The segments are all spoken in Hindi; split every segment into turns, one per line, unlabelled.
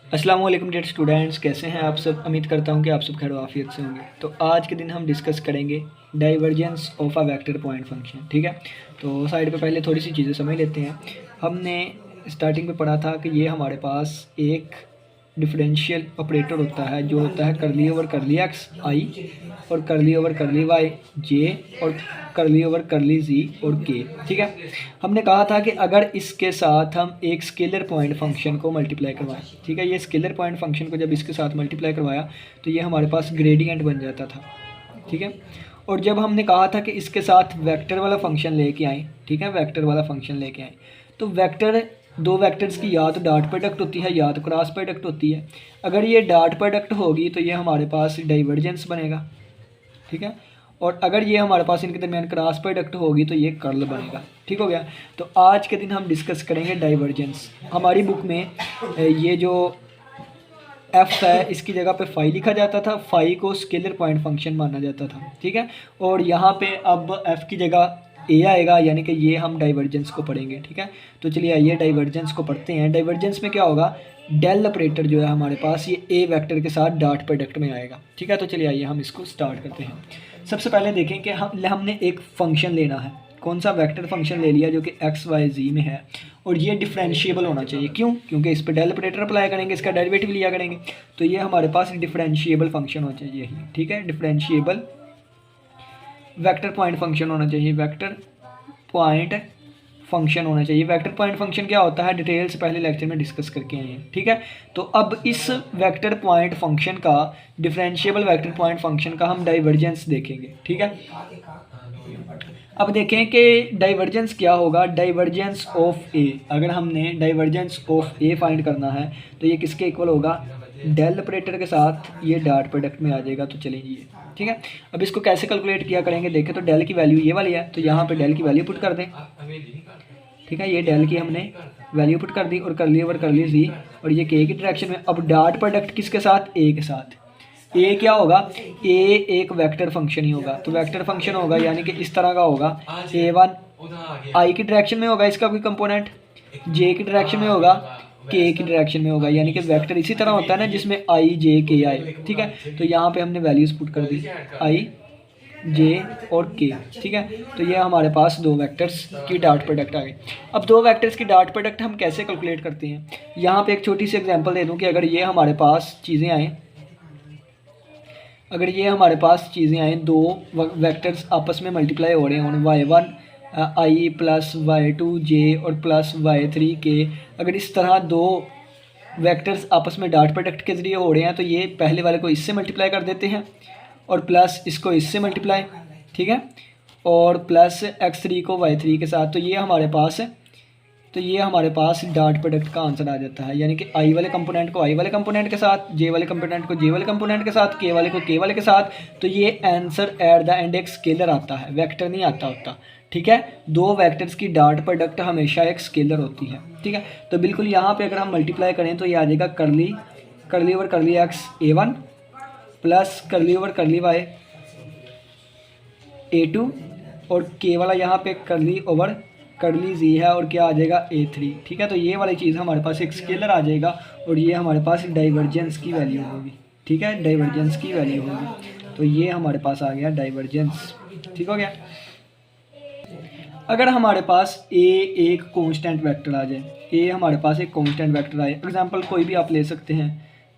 अस्सलाम वालेकुम डियर स्टूडेंट्स, कैसे हैं आप सब। उम्मीद करता हूं कि आप सब खैर आफियत से होंगे। तो आज के दिन हम डिस्कस करेंगे divergence of a vector point function. ठीक है, तो साइड पे पहले थोड़ी सी चीज़ें समझ लेते हैं। हमने स्टार्टिंग में पढ़ा था कि ये हमारे पास एक डिफरेंशियल ऑपरेटर होता है जो होता है करली ओवर करली एक्स आई और करली ओवर करली वाई जे और करली ओवर करली जी और के। ठीक है, हमने कहा था कि अगर इसके साथ हम एक स्केलर पॉइंट फंक्शन को मल्टीप्लाई करवाएं, ठीक है, ये स्केलर पॉइंट फंक्शन को जब इसके साथ मल्टीप्लाई करवाया तो ये हमारे पास ग्रेडियंट बन जाता था। ठीक है, और जब हमने कहा था कि इसके साथ वेक्टर वाला फंक्शन लेके आए, ठीक है, वेक्टर वाला फंक्शन लेके आए, तो वेक्टर दो वेक्टर्स की या तो डॉट प्रोडक्ट होती है या तो क्रॉस प्रोडक्ट होती है। अगर ये डॉट प्रोडक्ट होगी तो ये हमारे पास डाइवर्जेंस बनेगा। ठीक है, और अगर ये हमारे पास इनके दरमियान क्रॉस प्रोडक्ट होगी तो ये कर्ल बनेगा। ठीक हो गया। तो आज के दिन हम डिस्कस करेंगे डाइवर्जेंस। हमारी बुक में ये जो एफ है इसकी जगह पे फाई लिखा जाता था, फाई को स्केलर पॉइंट फंक्शन माना जाता था। ठीक है, और यहाँ पे अब एफ की जगह ए आएगा, यानी कि ये हम डाइवर्जेंस को पढ़ेंगे। ठीक है, तो चलिए आइए डाइवर्जेंस को पढ़ते हैं। डाइवर्जेंस में क्या होगा, डेल ऑपरेटर जो है हमारे पास ये ए वेक्टर के साथ डॉट प्रोडक्ट में आएगा। ठीक है, तो चलिए आइए हम इसको स्टार्ट करते हैं। सबसे पहले देखें कि हमने एक फंक्शन लेना है। कौन सा वेक्टर फंक्शन ले लिया जो कि एक्स वाई जी में है, और ये डिफरेंशिएबल होना चाहिए। क्यों? क्योंकि इस पर डेल ऑपरेटर अप्लाई करेंगे, इसका डेरिवेटिव लिया करेंगे, तो ये हमारे पास डिफरेंशिएबल फंक्शन होना चाहिए। ठीक है, डिफरेंशिएबल वेक्टर पॉइंट फंक्शन होना चाहिए। वेक्टर पॉइंट फंक्शन होना चाहिए। वेक्टर पॉइंट फंक्शन क्या होता है, डिटेल्स पहले लेक्चर में डिस्कस करके आए हैं। ठीक है, तो अब इस वेक्टर पॉइंट फंक्शन का, डिफरेंशिएबल वेक्टर पॉइंट फंक्शन का हम डाइवर्जेंस देखेंगे। ठीक है, अब देखें कि डाइवर्जेंस क्या होगा। डाइवर्जेंस ऑफ ए, अगर हमने डाइवर्जेंस ऑफ ए फाइंड करना है तो ये किसके इक्वल होगा, डेल ऑपरेटर के साथ ये डॉट प्रोडक्ट में आ जाएगा। तो चलिए ये, ठीक है, अब इसको कैसे कैलकुलेट किया करेंगे, देखें तो डेल की वैल्यू ये वाली है, तो यहाँ पे डेल की वैल्यू पुट कर दें। ठीक है, ये डेल की हमने वैल्यू पुट कर दी और कर ली ओवर कर ली जी, और ये के की डायरेक्शन में। अब डॉट प्रोडक्ट किसके साथ, ए के साथ। ए क्या होगा, ए एक वेक्टर फंक्शन ही होगा, तो वेक्टर फंक्शन होगा यानी कि इस तरह का होगा। A1 आई की डायरेक्शन में होगा इसका कोई कंपोनेंट, जे की डायरेक्शन में होगा, के की डायरेक्शन में होगा, यानी कि वेक्टर इसी तरह होता है ना जिसमें आई जे के आए। ठीक है, तो यहाँ पे हमने वैल्यूज पुट कर दी, आई जे और के। ठीक है, तो ये हमारे पास दो वेक्टर्स की डॉट प्रोडक्ट आ गई। अब दो वेक्टर्स की डॉट प्रोडक्ट हम कैसे कैलकुलेट करते हैं, यहाँ पे एक छोटी सी एग्जांपल दे दूँ कि अगर ये हमारे पास चीज़ें आएँ, अगर ये हमारे पास चीज़ें आएँ, दो वेक्टर्स आपस में मल्टीप्लाई हो रहे हैं, y1 आई प्लस y2 जे और प्लस y3 के, अगर इस तरह दो वेक्टर्स आपस में डॉट प्रोडक्ट के ज़रिए हो रहे हैं तो ये पहले वाले को इससे मल्टीप्लाई कर देते हैं और प्लस इसको इससे मल्टीप्लाई, ठीक है, और प्लस x3 को y3 के साथ। तो ये हमारे पास डॉट प्रोडक्ट का आंसर आ जाता है, यानी कि आई वाले कंपोनेंट को आई वाले कंपोनेंट के साथ, जे वाले कंपोनेंट को जे वाले कंपोनेंट के साथ, के वाले को के वाले के साथ। तो ये आंसर एट द एंड एक स्केलर आता है, वेक्टर नहीं आता होता। ठीक है, दो वेक्टर्स की डॉट प्रोडक्ट हमेशा एक स्केलर होती है। ठीक है, तो बिल्कुल यहाँ पे अगर हम मल्टीप्लाई करें तो ये आ जाएगा curly over curly x A1 plus curly over curly Y A2 और के वाला यहाँ पे करली ओवर करली जी है और क्या आ जाएगा A3। ठीक है, तो ये वाली चीज़ हमारे पास एक स्केलर आ जाएगा और ये हमारे पास डाइवर्जेंस की वैल्यू होगी। ठीक है, डाइवर्जेंस की वैल्यू होगी, तो ये हमारे पास आ गया डाइवर्जेंस। ठीक हो गया। अगर हमारे पास ए एक कांस्टेंट वेक्टर आ जाए, ए हमारे पास एक कांस्टेंट वेक्टर आए, एग्जांपल कोई भी आप ले सकते हैं,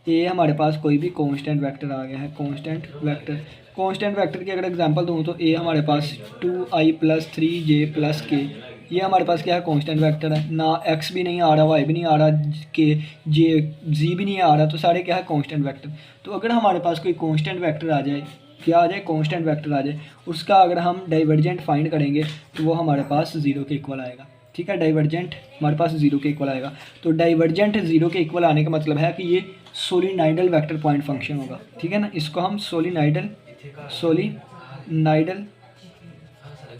ए हमारे पास कोई भी कांस्टेंट वेक्टर आ गया है, कांस्टेंट वेक्टर की अगर एग्जांपल दूँ तो ए हमारे पास 2i + 3j + k, ये हमारे पास क्या है, कांस्टेंट वेक्टर है। ना एक्स भी नहीं आ रहा, वाई भी नहीं आ रहा, के जे जी भी नहीं आ रहा, तो सारे क्या है, कांस्टेंट वेक्टर। तो अगर हमारे पास कोई कांस्टेंट वेक्टर आ जाए, क्या आ जाए, कांस्टेंट वेक्टर आ जाए, उसका अगर हम डाइवर्जेंट फाइंड करेंगे तो वो हमारे पास 0 के इक्वल आएगा। ठीक है, डाइवर्जेंट हमारे पास 0 के इक्वल आएगा। तो डाइवर्जेंट 0 के इक्वल आने का मतलब है कि ये सोलिनॉइडल वेक्टर पॉइंट फंक्शन होगा। ठीक है ना, इसको हम सोलिनॉइडल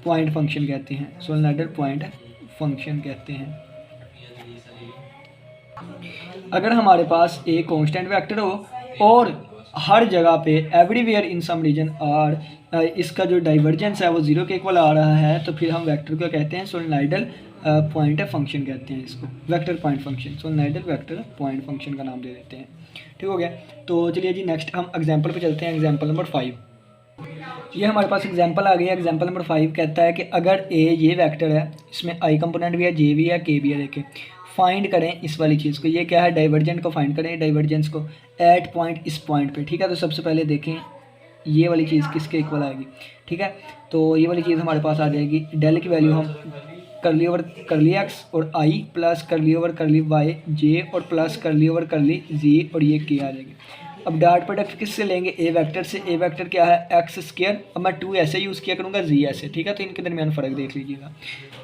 पॉइंट फंक्शन कहते हैं, सोलिनॉइडल पॉइंट फंक्शन कहते हैं। अगर हमारे पास एक कांस्टेंट वेक्टर हो और हर जगह पे एवरीवेयर इन सम रीजन इसका जो डाइवर्जेंस है वो 0 के इक्वल आ रहा है, तो फिर हम वेक्टर को कहते हैं सोलिनॉइडल पॉइंट है फंक्शन कहते हैं इसको, वेक्टर पॉइंट फंक्शन। सो नाइडल वेक्टर पॉइंट फंक्शन का नाम दे देते हैं। ठीक हो गया। तो चलिए जी नेक्स्ट हम एग्जांपल पे चलते हैं। एग्जांपल नंबर 5, ये हमारे पास एग्जांपल आ गया। एग्जांपल नंबर 5 कहता है कि अगर ए ये वेक्टर है, इसमें आई कंपोनेंट भी है, जे भी है, के भी है। देखें फाइंड करें इस वाली चीज़ को, ये क्या है, डाइवर्जेंट को फाइंड करें, डाइवर्जेंस को एट पॉइंट, इस पॉइंट पे। ठीक है, तो सबसे पहले देखें ये वाली चीज़ किसके इक्वल आएगी। ठीक है, तो ये वाली चीज़ हमारे पास आ जाएगी, डेल की वैल्यू हम करली ओवर करली एक्स और I plus curly over curly Y J और plus curly over curly Z और ये के आ जाएगी। अब डॉट प्रोडक्ट किससे लेंगे, ए वेक्टर से। ए वेक्टर क्या है, एक्स स्क्वायर। अब मैं 2 ऐसे यूज़ किया करूँगा, जी ऐसे। ठीक है, तो इनके दरमियान फ़र्क देख लीजिएगा,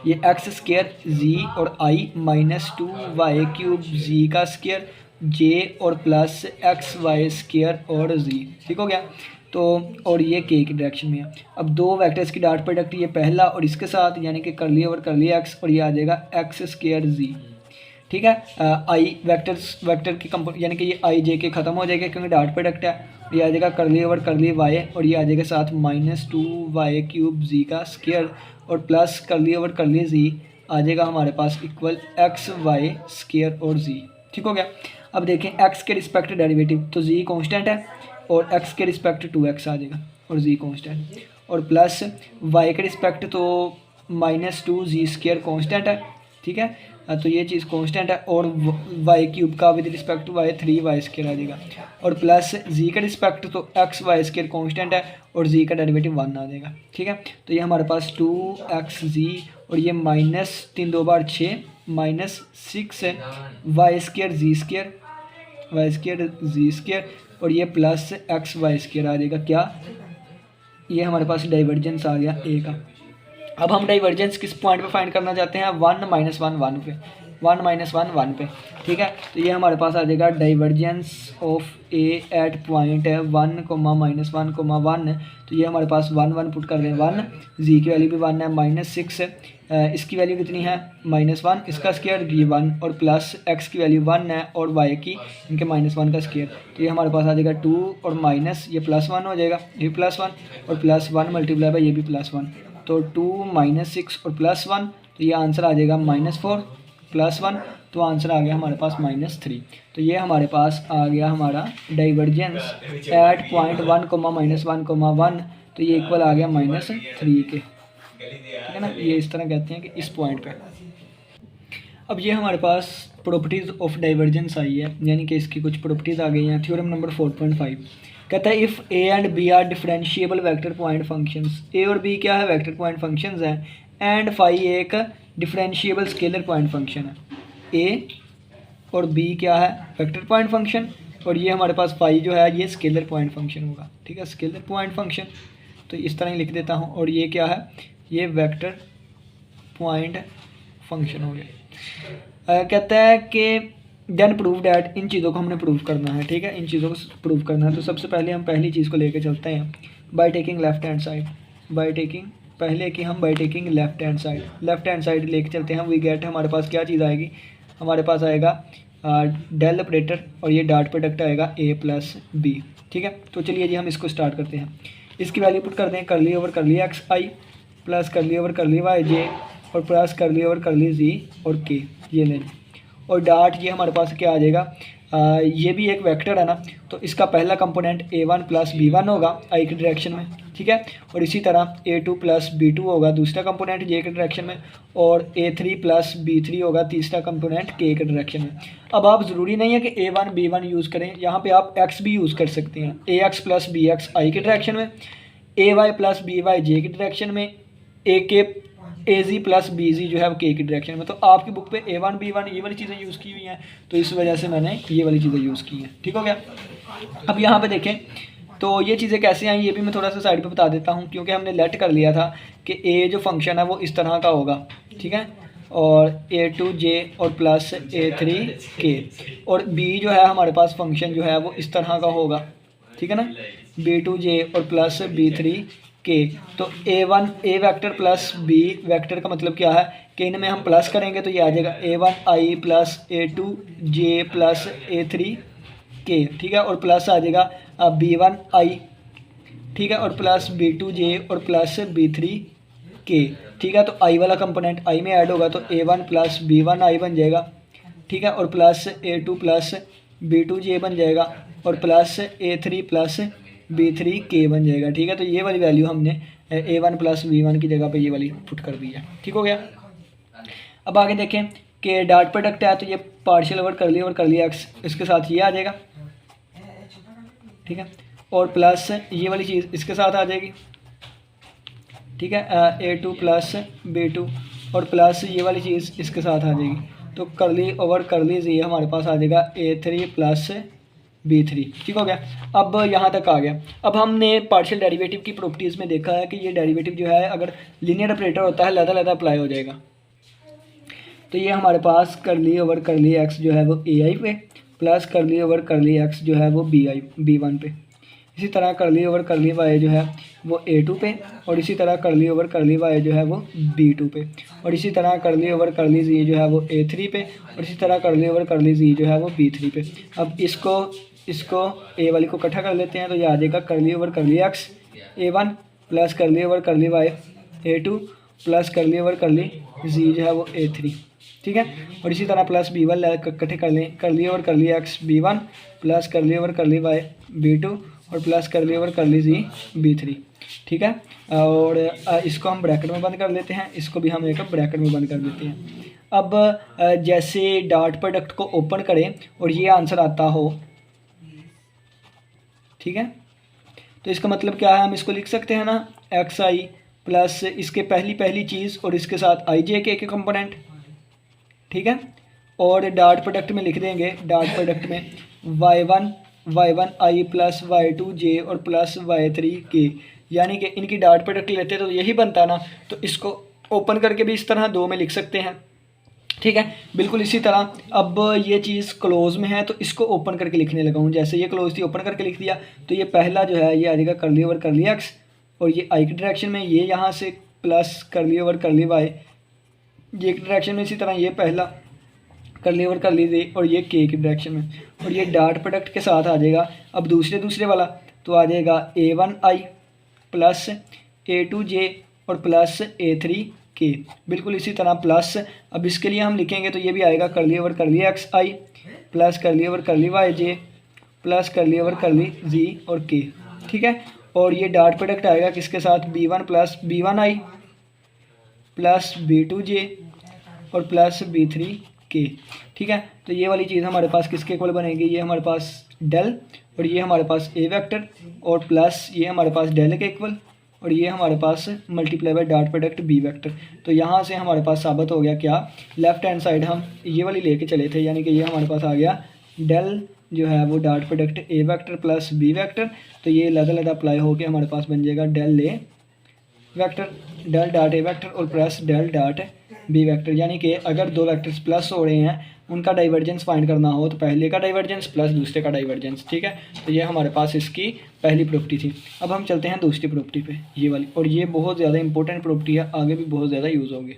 ये एक्स स्क्वायर जी और आई माइनस 2 वाई क्यूब जी का स्क्वायर जे और प्लस एक्स वाई स्क्वायर और जी। ठीक हो गया। तो और ये के की डायरेक्शन में है। अब दो वेक्टर्स की डॉट प्रोडक्ट, ये पहला और इसके साथ, यानी कि करली ओवर करली एक्स और ये आ जाएगा एक्स स्क्वायर जी। ठीक है, आई वेक्टर की कंपोनेंट, यानी कि ये आई जे के ख़त्म हो जाएगा क्योंकि डॉट प्रोडक्ट है। ये आ जाएगा करली ओवर करली वाई और ये आ जाएगा साथ माइनस 2 वाई क्यूब जी का स्क्वायर और प्लस करली ओवर करली जी आ जाएगा हमारे पास इक्वल एक्स वाई स्क्वायर और जी। ठीक हो गया। अब देखें एक्स के रिस्पेक्ट डेरिवेटिव, तो जी कॉन्स्टेंट है और एक्स के रिस्पेक्ट 2x आ जाएगा और जी कॉन्स्टेंट, और प्लस वाई के रिस्पेक्ट तो माइनस 2 जी स्क्वायर कॉन्स्टेंट है। ठीक है, तो ये चीज़ कॉन्स्टेंट है और वाई क्यूब का with respect to Y 3 Y square आ जाएगा, और प्लस जी के रिस्पेक्ट तो एक्स वाई स्क्वायर कॉन्स्टेंट है और जी का डेरिवेटिव 1 आ जाएगा। ठीक है, तो ये हमारे पास 2xg और ये माइनस 3 2 बार 6 माइनस 6 वाई स्क्वायर जी स्क्वायर वाई स्क्वायर जी स्क्वायर और ये प्लस एक्स वाई स्क्वायर आ जाएगा। क्या, ये हमारे पास डाइवर्जेंस आ गया ए का। अब हम डाइवर्जेंस किस पॉइंट पे फाइंड करना चाहते हैं, 1 -1 1 पे, 1 -1 1 पे। ठीक है, तो ये हमारे पास आ जाएगा divergence of a at point है 1, -1, -1। तो ये हमारे पास 1 1 पुट कर रहे हैं 1, जी की वैल्यू भी 1 है, -6 इसकी वैल्यू कितनी है -1, इसका स्क्वायर ये 1 और प्लस एक्स की वैल्यू 1 है और वाई की इनके -1 का स्क्वायर। तो ये हमारे पास आ जाएगा 2 और माइनस ये +1 हो जाएगा, ये +1 और +1 मल्टीप्लाई बाई ये भी +1, तो 2 -6 और +1, तो ये आंसर आ जाएगा -4 +1, तो आंसर आ गया हमारे पास -3। तो ये हमारे पास आ गया हमारा डाइवर्जेंस एट पॉइंट 1, -1, 1, तो ये इक्वल आ गया -3 के। ठीक है ना, ये इस तरह कहते हैं कि इस पॉइंट पे। अब ये हमारे पास प्रॉपर्टीज़ ऑफ डाइवर्जेंस आई है, यानी कि इसकी कुछ प्रॉपर्टीज़ आ गई हैं। थ्योरम नंबर 4.5 कहता है if A and B are differentiable vector point functions, A और बी क्या है, वेक्टर पॉइंट फंक्शंस हैं, एंड फाई एक डिफरेंशिएबल स्केलर पॉइंट फंक्शन है। ए और बी क्या है, वेक्टर पॉइंट फंक्शन, और ये हमारे पास फाई जो है ये स्केलर पॉइंट फंक्शन होगा। ठीक है, स्केलर पॉइंट फंक्शन, तो इस तरह ही लिख देता हूँ, और ये क्या है, ये वेक्टर पॉइंट फंक्शन हो गया। कहता है कि देन प्रूव डैट, इन चीज़ों को हमने प्रूव करना है। ठीक है, इन चीज़ों को प्रूव करना है। तो सबसे पहले हम पहली चीज़ को लेकर चलते हैं, by taking left hand side, by taking पहले कि हम bye taking left hand side लेके चलते हैं। वी गेट, हमारे पास क्या चीज़ आएगी, हमारे पास आएगा डेल ऑपरेटर और ये डॉट प्रोडक्ट आएगा a प्लस बी। ठीक है, तो चलिए जी हम इसको स्टार्ट करते हैं। इसकी वैल्यू पुट कर दें, curly over curly X I plus curly over curly Y J और plus curly over curly Z और के, ये लें, और डॉट ये हमारे पास क्या आ जाएगा, ये भी एक वेक्टर है ना, तो इसका पहला कंपोनेंट a1 प्लस b1 होगा आई की डायरेक्शन में। ठीक है, और इसी तरह a2 प्लस b2 होगा दूसरा कंपोनेंट j के डायरेक्शन में, और a3 प्लस b3 होगा तीसरा कंपोनेंट k के डायरेक्शन में। अब आप ज़रूरी नहीं है कि a1 b1 यूज़ करें, यहाँ पे आप x भी यूज़ कर सकते हैं, ax प्लस bx आई के डायरेक्शन में, ay प्लस by j के डायरेक्शन में, az प्लस bz जो है वो के की डायरेक्शन में। तो आपकी बुक पे a1 b1 ये वाली चीज़ें यूज़ की हुई हैं, तो इस वजह से मैंने ये वाली चीज़ें यूज़ की हैं। ठीक हो गया। अब यहाँ पे देखें तो ये चीज़ें कैसे आई, ये भी मैं थोड़ा सा साइड पे बता देता हूँ, क्योंकि हमने लेट कर लिया था कि a जो फंक्शन है वो इस तरह का होगा। ठीक है, और a2j और प्लस a3k, और b जो है हमारे पास फंक्शन जो है वो इस तरह का होगा। ठीक है ना, b2j और प्लस b3k। तो a1 a vector plus b vector का मतलब क्या है कि इनमें हम प्लस करेंगे तो ये आ जाएगा a1i plus a2j plus a3k। ठीक है, और प्लस आ जाएगा b1i। ठीक है, और प्लस b2j और प्लस b3 के, ठीक है। तो आई वाला कंपोनेंट आई में ऐड होगा तो A1 प्लस B1 आई बन जाएगा, ठीक है, और प्लस A2 प्लस B2 जे बन जाएगा, और प्लस A3 प्लस B3 के बन जाएगा, ठीक है। तो ये वाली वैल्यू हमने A1 प्लस B1 की जगह पे ये वाली पुट कर दी है, ठीक हो गया। अब आगे देखें कि डॉट प्रोडक्ट है तो ये पार्शियल ओवर कर लिया एक्स, इसके साथ ये आ जाएगा, ठीक है, और प्लस ये वाली चीज़ इसके साथ आ जाएगी, ठीक है, A2 प्लस B2, और प्लस ये वाली चीज़ इसके साथ आ जाएगी। तो करली ओवर करली ये हमारे पास आ जाएगा A3 प्लस B3, ठीक हो गया। अब यहाँ तक आ गया। अब हमने पार्शियल डेरिवेटिव की प्रॉपर्टीज़ में देखा है कि ये डेरिवेटिव जो है अगर लीनियर ऑपरेटर होता है लहदा अप्लाई हो जाएगा। तो ये हमारे पास करली ओवर करली एक्स जो है वो AI पे, plus curly over curly x जो है वो B1 पे, इसी तरह करली ओवर करली वाई जो है वो A2 पे, और इसी तरह करली ओवर करली वाई जो है वो B2 पे, और इसी तरह करली ओवर करली जी जो है वो A3 पे, और इसी तरह करली ओवर करली जी जो है वो B3 पे। अब इसको ए वाली को इकट्ठा कर लेते हैं तो ये आ जाएगा curly over curly x A1 plus curly over curly Y A2 plus curly over curly Z जो है वो A3, ठीक है, और इसी तरह प्लस B1 इकट्ठे कर लें, curly over curly x B1 plus curly over curly y B2 और प्लस करली ओवर करली जी B3, ठीक है। और इसको हम ब्रैकेट में बंद कर लेते हैं, इसको भी हम एक ब्रैकेट में बंद कर देते हैं। अब जैसे डॉट प्रोडक्ट को ओपन करें और ये आंसर आता हो, ठीक है, तो इसका मतलब क्या है, हम इसको लिख सकते हैं ना XI प्लस इसके पहली चीज़ और इसके साथ IJ के कंपोनेंट, ठीक है, और डॉट प्रोडक्ट में लिख देंगे, डॉट प्रोडक्ट में Y1 I plus Y2 J और प्लस Y3 K, यानी कि इनकी डॉट प्रोडक्ट लेते तो यही बनता ना। तो इसको ओपन करके भी इस तरह दो में लिख सकते हैं, ठीक है, बिल्कुल इसी तरह। अब ये चीज़ क्लोज में है तो इसको ओपन करके लिखने लगा हूँ, जैसे ये क्लोज थी ओपन करके लिख दिया तो ये पहला जो है ये आ जाएगा करली ओवर करली एक्स, और ये आई की डायरेक्शन में, ये यहाँ से plus curly over curly Y ये की डायरेक्शन में, इसी तरह ये पहला करली ओवर करली जे और ये के की डायरेक्शन में, और ये डॉट प्रोडक्ट के साथ आ जाएगा। अब दूसरे वाला तो आ जाएगा A1 I plus A2 J और प्लस A3 K, बिल्कुल इसी तरह प्लस। अब इसके लिए हम लिखेंगे तो ये भी आएगा curly over curly X I plus curly over curly Y J plus curly over curly Z और K, ठीक है, और ये डॉट प्रोडक्ट आएगा किसके साथ, B1 plus B1 I plus B2 J और प्लस B3 K, ठीक है। तो ये वाली चीज़ हमारे पास किसके इक्वल बनेगी, ये हमारे पास डेल और ये हमारे पास A वेक्टर और प्लस ये हमारे पास डेल के इक्वल और ये हमारे पास multiply by dot product B vector. तो यहाँ से हमारे पास साबित हो गया क्या, लेफ्ट हैंड साइड हम ये वाली लेके चले थे, यानी कि ये हमारे पास आ गया डेल जो है वो dot product A vector plus B vector. तो ये लदा अप्लाई होकर हमारे पास बन जाएगा del A vector del dot A vector और plus del dot B vector, यानी कि अगर दो वेक्टर्स प्लस हो रहे हैं उनका डाइवर्जेंस फाइंड करना हो तो पहले का डाइवर्जेंस प्लस दूसरे का डाइवर्जेंस, ठीक है। तो ये हमारे पास इसकी पहली प्रॉपर्टी थी। अब हम चलते हैं दूसरी प्रॉपर्टी पे, ये वाली, और ये बहुत ज़्यादा इंपॉर्टेंट प्रॉपर्टी है, आगे भी बहुत ज़्यादा यूज़ होगी।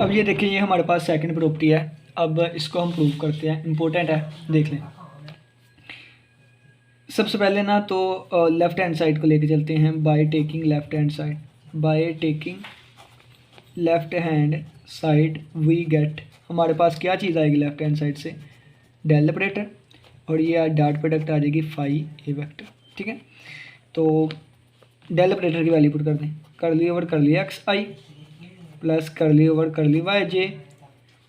अब ये देखिए ये हमारे पास सेकंड प्रॉपर्टी है, अब इसको हम प्रूव करते हैं, इंपॉर्टेंट है, देख लें। सबसे पहले ना तो लेफ्ट हैंड साइड को लेके चलते हैं, by taking left hand side, by taking left hand side we get, हमारे पास क्या चीज़ आएगी लेफ्ट हैंड साइड से, डेल ऑपरेटर, और ये डॉट प्रोडक्ट आ जाएगी फाई ए वेक्टर, ठीक है। तो डेल ऑपरेटर की वैल्यू पुट कर दें, curly over curly X I plus curly over curly Y J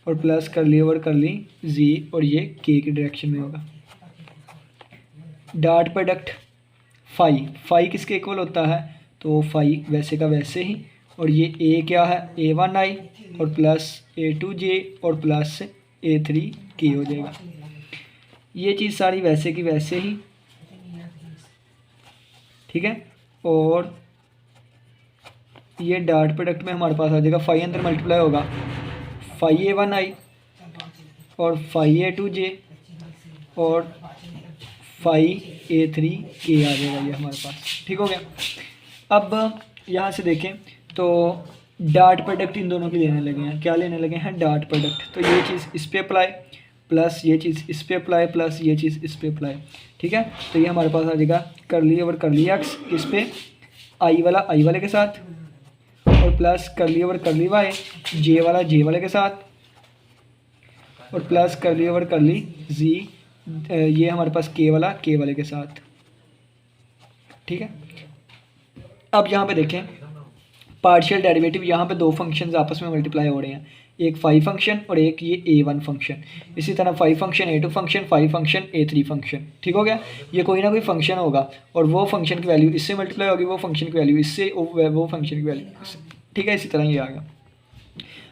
और plus curly over curly Z और ये के की डायरेक्शन में होगा। डॉट प्रोडक्ट फाई किसके इक्वल होता है, तो फाई वैसे का वैसे ही, और ये ए क्या है A1 I और प्लस A2 J और प्लस A3 K हो जाएगा। ये चीज़ सारी वैसे की वैसे ही, ठीक है, और ये डॉट प्रोडक्ट में हमारे पास आ जाएगा, फाई अंदर मल्टीप्लाई होगा, फाई A1 I और फाई A2 J और फाई A3 K आ जाएगा ये हमारे पास, ठीक हो गया। अब यहाँ से देखें तो डॉट प्रोडक्ट इन दोनों की लेने लगे हैं, क्या लेने लगे हैं, डॉट प्रोडक्ट। तो ये चीज़ इस पे अप्लाई प्लस ये चीज़ इस पे अप्लाई प्लस ये चीज़ इस पे अप्लाई, ठीक है। तो ये हमारे पास आ जाएगा करली ओवर करली एक्स किस पे, आई वाले के साथ, और plus curly over curly Y जे वाले के साथ, और प्लस करली ओवर करली जी ये हमारे पास के वाले के साथ। ठीक है, अब यहाँ पे देखें पार्शियल डेरिवेटिव, यहाँ पे दो फंक्शंस आपस में मल्टीप्लाई हो रहे हैं, एक फाई फंक्शन और एक ये a1 फंक्शन। इसी तरह phi function a2 function, phi function a3 function. ठीक हो गया, ये कोई ना कोई फंक्शन होगा और वो फंक्शन की वैल्यू इससे मल्टीप्लाई होगी, वो फंक्शन की वैल्यू इससे, वो फंक्शन की वैल्यू इससे। ठीक है, इसी तरह ये आ गया।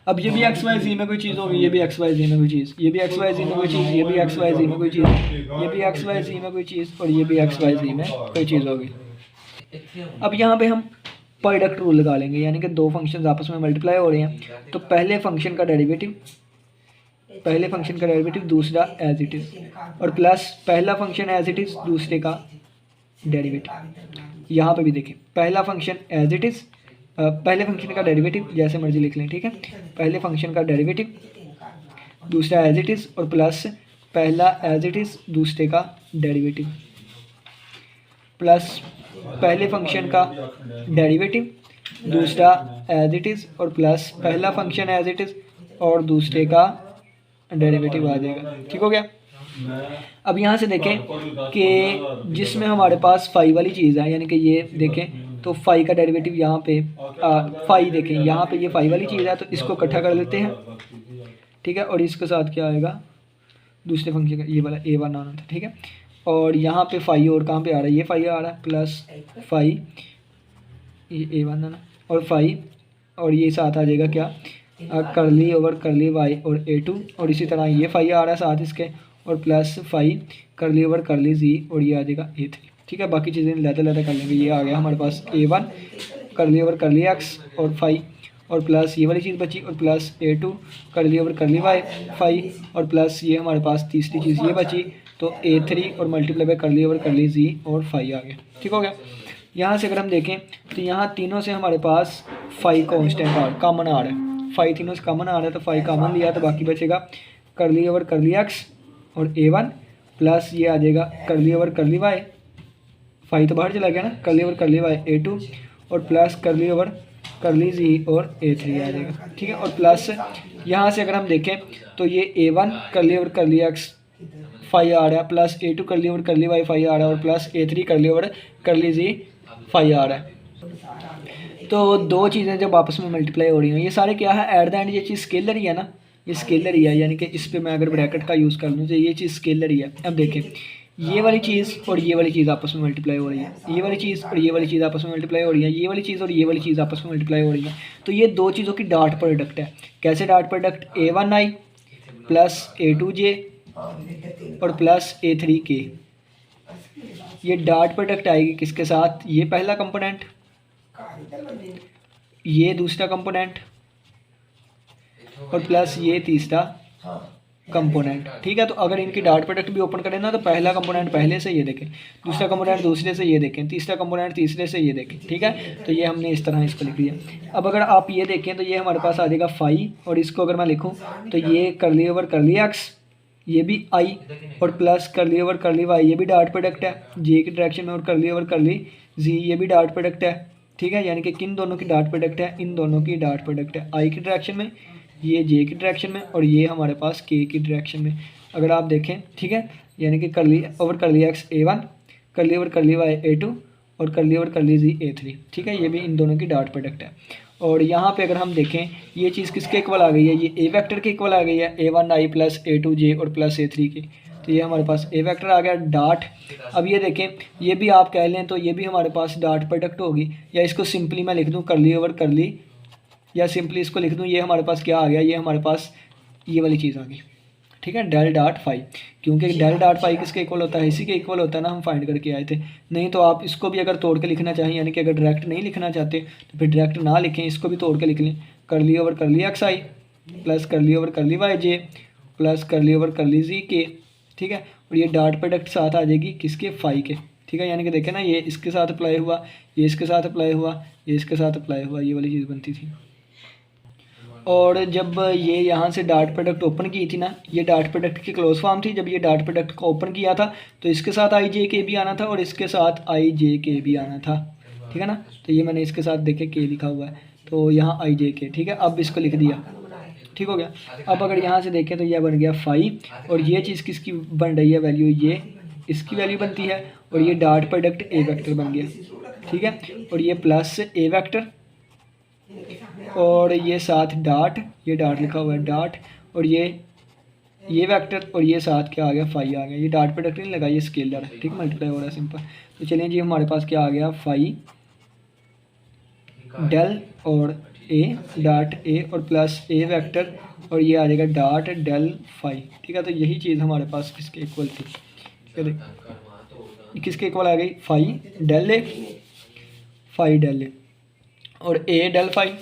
अब ये भी एक्स वाई जी में कोई चीज़ होगी, ये भी एक्स वाई जी में कोई चीज़, ये भी एक्स वाई जी में कोई चीज़, ये भी एक्स वाई जी में कोई चीज़, ये भी एक्स वाई जी में कोई चीज़, और ये भी एक्स वाई जी में कोई चीज़ होगी। अब यहाँ पे हम प्रोडक्ट रूल लगा लेंगे, यानी कि दो फंक्शंस आपस में मल्टीप्लाई हो रहे हैं, तो पहले फंक्शन का डेरिवेटिव दूसरा एज इट इज़, और प्लस पहला फंक्शन एज इट इज़ दूसरे का डेरिवेटिव। यहाँ पे भी देखें पहला फंक्शन एज इट इज़, पहले फंक्शन का डेरिवेटिव जैसे मर्जी लिख लें। ठीक है, पहले फंक्शन का डेरिवेटिव दूसरा एज इट इज़, और प्लस पहला एज इट इज़ दूसरे का डेरिवेटिव, प्लस पहले फंक्शन का डेरिवेटिव दूसरा एज इट इज़, और प्लस पहला फंक्शन एज इट इज़ और दूसरे का डेरिवेटिव आ जाएगा। ठीक हो गया। अब यहाँ से देखें कि जिसमें हमारे पास फाई वाली चीज़ है, यानी कि ये देखें तो फाई का डेरिवेटिव यहाँ पे फाई देखें, यहाँ पे ये फाई वाली चीज़ है, तो इसको इकट्ठा कर लेते हैं। ठीक है, और इसके साथ क्या आएगा, दूसरे फंक्शन का ये वाला a1 आना था। ठीक है, और यहाँ पे फाई और कहाँ पे आ रहा है, ये फाई आ रहा है, प्लस फाई ये a1 आना, और फाई और ये साथ आ जाएगा क्या, करली ओवर करली वाई और a2, और इसी तरह ये फाई आ रहा है साथ इसके, और प्लस फाई करली ओवर करली जी, और ये आ जाएगा a3। ठीक है, बाकी चीज़ें लहते कर लेंगे। ये आ गया हमारे पास a1 करली ओवर करली एक्स और फाई, और प्लस ये वाली चीज़ बची, और प्लस a2 करली ओवर करली वाई फाई, और प्लस ये हमारे पास तीसरी चीज़ ये बची, तो a3 और मल्टीप्लाई बाय करली ओवर करली जी और फाई आ गया। ठीक हो गया। यहाँ से अगर हम देखें तो यहाँ तीनों से हमारे पास फाई कॉन्स्टेंट कॉमन आ रहा है, फाई तीनों से कॉमन आ रहा है, तो फाई कॉमन लिया तो बाकी बचेगा करली ओवर करली एक्स और a1, प्लस ये आ जाएगा curly over curly Y, phi तो बाहर चला गया ना, करली ओवर करली वाई a2, और plus curly over curly Z और a3 आ जाएगा। ठीक है, और प्लस यहाँ से अगर हम देखें तो ये a1 करली ओवर करली एक्स फाई आ रहा है, प्लस a2 करली ओवर करली वाई फाई आ रहा है, और प्लस a3 करली ओवर करली जी फाई आ रहा है। तो दो चीज़ें जब आपस में मल्टीप्लाई हो रही हैं, ये सारे क्या है, एट द एंड ये चीज़ स्केलर ही है ना, ये स्केलर ही है, यानी कि इस पर मैं अगर ब्रैकेट का यूज़ कर लूँ तो ये चीज़ स्केलर ही है। अब देखें ये वाली चीज़ और ये वाली चीज़ आपस में मल्टीप्लाई हो रही है, ये वाली चीज़ और ये वाली चीज़ आपस में मल्टीप्लाई हो रही है, ये वाली चीज़ और ये वाली चीज़ आपस में मल्टीप्लाई हो रही है। तो ये दो चीज़ों की डॉट प्रोडक्ट है। कैसे dot product, a1i plus a2j और प्लस a3k, ये डॉट प्रोडक्ट आएगी किसके साथ, ये पहला कंपोनेंट, ये दूसरा कंपोनेंट, और प्लस ये तीसरा कंपोनेंट। ठीक है, तो अगर इनकी डॉट प्रोडक्ट भी ओपन करें ना, तो पहला कंपोनेंट पहले से ये देखें, दूसरा कंपोनेंट दूसरे से ये देखें, तीसरा कंपोनेंट तीसरे से ये देखें। ठीक है, तो ये हमने इस तरह इसको लिख दिया। अब अगर आप ये देखें तो ये हमारे पास आ जाएगा फाई, और इसको अगर मैं लिखूँ तो ये करली ओवर करली एक्स, ये भी आई, और plus curly over curly Y, ये भी डॉट प्रोडक्ट है जे की डायरेक्शन में, और करली ओवर करली जी ये भी डॉट प्रोडक्ट है। ठीक है, यानी कि किन दोनों की डॉट प्रोडक्ट है, इन दोनों की डॉट प्रोडक्ट है, आई की डायरेक्शन में, ये जे की डायरेक्शन में, और ये हमारे पास के की डायरेक्शन में। अगर आप देखें, ठीक है, यानी कि करली ओवर करली एक्स a1, करली ओवर करली वाई a2, और करली ओवर करली जी a3। ठीक है, ये भी इन दोनों की डॉट प्रोडक्ट है। और यहाँ पे अगर हम देखें ये चीज़ किसके इक्वल आ गई है, ये a वेक्टर के इक्वल आ गई है, a1i प्लस a2j और प्लस a3 के, तो ये हमारे पास a वेक्टर आ गया डॉट। अब ये देखें, ये भी आप कह लें तो ये भी हमारे पास डॉट प्रोडक्ट होगी, या इसको सिंपली मैं लिख दूँ करली ओवर करली, या सिंपली इसको लिख दूँ, ये हमारे पास क्या आ गया, ये हमारे पास ये वाली चीज़ आ गई। ठीक है, डेल डॉट फाई, क्योंकि डेल डॉट फाई किसके इक्वल होता है, इसी के इक्वल होता है ना, हम फाइंड करके आए थे। नहीं तो आप इसको भी अगर तोड़ के लिखना चाहिए, यानी कि अगर डायरेक्ट नहीं लिखना चाहते तो फिर डायरेक्ट ना लिखें, इसको भी तोड़ के लिख लें, curly over curly X I plus curly over curly Y J plus curly over curly Z के। ठीक है, और ये डॉट प्रोडक्ट साथ आ जाएगी किसके, फाई के। ठीक है, यानी कि देखें ना, ये इसके साथ अप्लाई हुआ, ये इसके साथ अप्लाई हुआ, ये इसके साथ अप्लाई हुआ, ये वाली चीज़ बनती थी। और जब ये यहाँ से डॉट प्रोडक्ट ओपन की थी ना, ये डॉट प्रोडक्ट की क्लोज फॉर्म थी, जब ये डॉट प्रोडक्ट को ओपन किया था तो इसके साथ आई जे के भी आना था और इसके साथ आई जे के भी आना था। ठीक है ना। तो ये मैंने इसके साथ देखे के लिखा हुआ है, तो यहाँ आई जे के, ठीक है। अब इसको लिख दिया, ठीक हो गया। अब अगर यहाँ से देखें तो यह बन गया 5 और ये चीज़ किसकी बन रही है वैल्यू, ये इसकी वैल्यू बनती है और ये डॉट प्रोडक्ट ए वेक्टर बन गया, ठीक है। और ये प्लस ए वेक्टर और ये साथ डॉट, ये डॉट लिखा हुआ है डॉट, और ये वेक्टर और ये साथ क्या आ गया 5 आ गया। ये डॉट प्रोडक्ट नहीं लगा, ये स्केलर है, ठीक, मल्टीप्लाई हो रहा है सिंपल। तो चलिए जी हमारे पास क्या आ गया 5 डेल और ए डॉट ए और प्लस ए वेक्टर और ये आ जाएगा डॉट डेल 5, ठीक है। तो यही चीज़ हमारे पास किसके इक्वल थी, किसके इक्वल आ गई 5 डेल ए 5 डेल ए और ए डेल 5,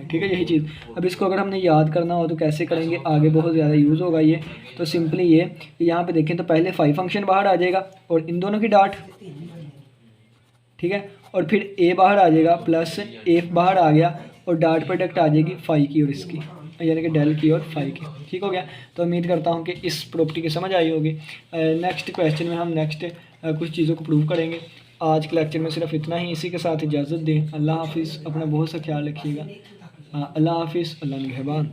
ठीक है, यही चीज़। अब इसको अगर हमने याद करना हो तो कैसे करेंगे, आगे बहुत ज़्यादा यूज़ होगा ये। तो सिंपली ये कि यहाँ पे देखें तो पहले 5 फंक्शन बाहर आ जाएगा और इन दोनों की डॉट, ठीक है, और फिर ए बाहर आ जाएगा प्लस ए बाहर आ गया और डॉट प्रोडक्ट आ जाएगी 5 की और इसकी, यानी कि डेल की और 5 की, ठीक हो गया। तो उम्मीद करता हूँ कि इस प्रॉपर्टी की समझ आई होगी। नेक्स्ट क्वेश्चन में हम नेक्स्ट कुछ चीज़ों को प्रूव करेंगे। आज के लेक्चर में सिर्फ इतना ही, इसी के साथ इजाज़त दें। अल्लाह हाफिज़, अपना बहुत सा ख्याल रखिएगा। अल्लाह हाफिज़, अल्लाह निगहबान।